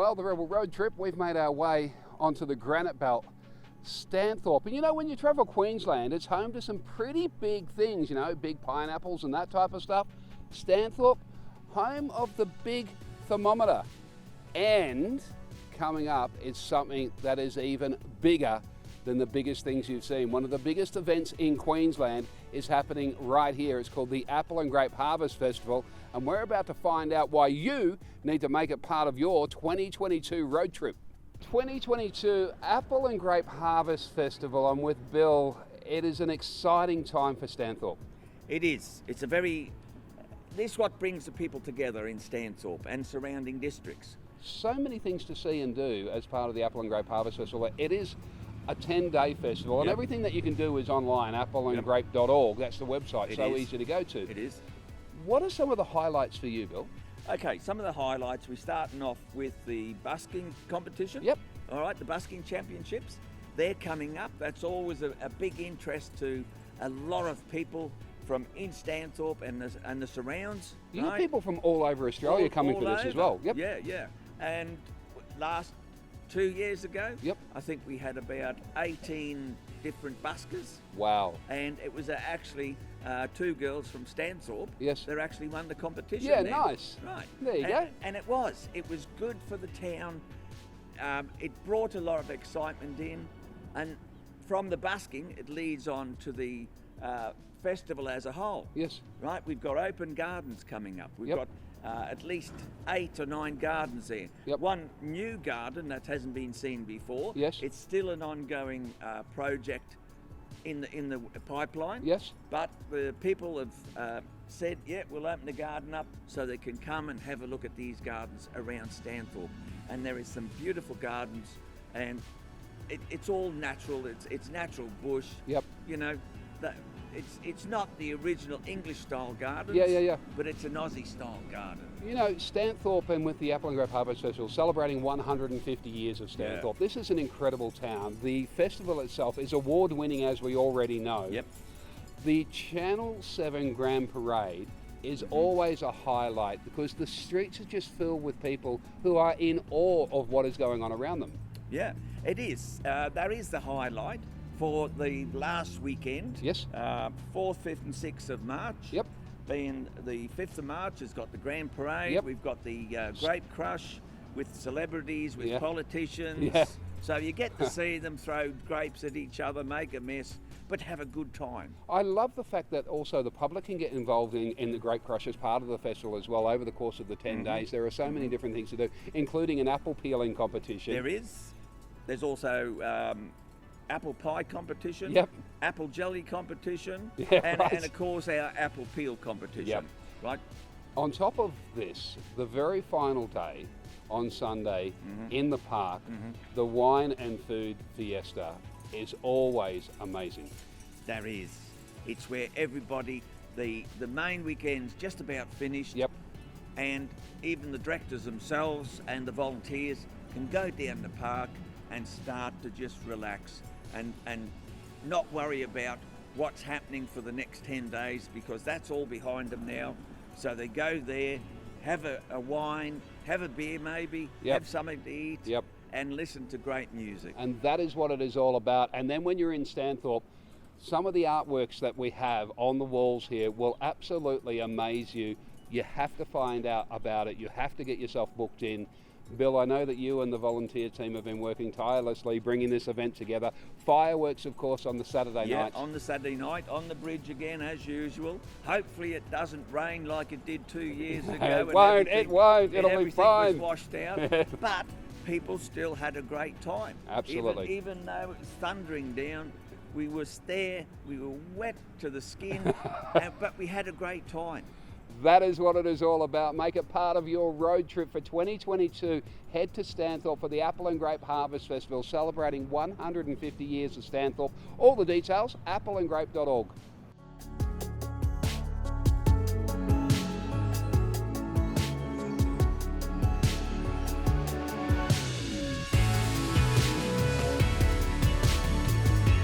Well, the Rebel Road Trip, we've made our way onto the granite belt, Stanthorpe. And you know, when you travel Queensland, it's home to some pretty big things, you know, big pineapples and that type of stuff. Stanthorpe, home of the big thermometer. And coming up is something that is even bigger than the biggest things you've seen. One of the biggest events in Queensland is happening right here. It's called the Apple and Grape Harvest Festival, and we're about to find out why you need to make it part of your 2022 road trip. 2022 Apple and Grape Harvest Festival. I'm with Bill. It is an exciting time for Stanthorpe. It is. It's a very... This is what brings the people together in Stanthorpe and surrounding districts. So many things to see and do as part of the Apple and Grape Harvest Festival. It is a 10-day festival, and everything that you can do is online, appleandgrape.org. That's the website, easy to go to. It is. What are some of the highlights for you, Bill? Okay, some of the highlights, we're starting off with the busking competition. Yep. All right, the busking championships. They're coming up. That's always a big interest to a lot of people from in Stanthorpe and the surrounds. You have people from all over Australia coming for this as well. Yep. Yeah. And last 2 years ago, I think we had about 18 different buskers. Wow. And it was actually two girls from Stanthorpe. Yes. That actually won the competition. Yeah, then. nice. Right. There you go. And it was good for the town. It brought a lot of excitement in, and from the busking, it leads on to the festival as a whole. Yes. Right. We've got open gardens coming up. We've got at least 8 or 9 gardens there. Yep. One new garden that hasn't been seen before. Yes. It's still an ongoing project in the pipeline. Yes. But the people have said, we'll open the garden up so they can come and have a look at these gardens around Stanthorpe. And there is some beautiful gardens, and it's all natural. It's natural bush. Yep. You know, it's not the original English style gardens. Yeah. But it's an Aussie style garden. You know, Stanthorpe, and with the Apple and Grape Harvest Festival celebrating 150 years of Stanthorpe, this is an incredible town. The festival itself is award-winning, as we already know. Yep. The Channel 7 Grand Parade is always a highlight because the streets are just filled with people who are in awe of what is going on around them. Yeah, it is. That is the highlight for the last weekend. Yes. 4th, 5th and 6th of March. Yep. Being the 5th of March has got the Grand Parade. Yep. We've got the Grape Crush with celebrities, with politicians. Yeah. So you get to see them throw grapes at each other, make a mess, but have a good time. I love the fact that also the public can get involved in the Grape Crush as part of the festival as well over the course of the 10 days. There are so many different things to do, including an apple peeling competition. There is. There's also apple pie competition, apple jelly competition, and of course our apple peel competition. Right. On top of this, the very final day on Sunday in the park, the wine and food fiesta is always amazing. There is. It's where everybody, the main weekend's just about finished. Yep. And even the directors themselves and the volunteers can go down the park and start to just relax and not worry about what's happening for the next 10 days, because that's all behind them now. So they go there, have a wine, have a beer maybe, have something to eat, and listen to great music. And that is what it is all about. And then when you're in Stanthorpe, some of the artworks that we have on the walls here will absolutely amaze you. You have to find out about it. You have to get yourself booked in. Bill, I know that you and the volunteer team have been working tirelessly bringing this event together. Fireworks, of course, on the Saturday night. On the Saturday night, on the bridge again, as usual. Hopefully it doesn't rain like it did 2 years ago. It won't, it'll be fine. Was washed out, but people still had a great time. Absolutely. Even though it was thundering down, we were there, we were wet to the skin, but we had a great time. That is what it is all about. Make it part of your road trip for 2022. Head to Stanthorpe for the Apple and Grape Harvest Festival, celebrating 150 years of Stanthorpe. All the details, appleandgrape.org.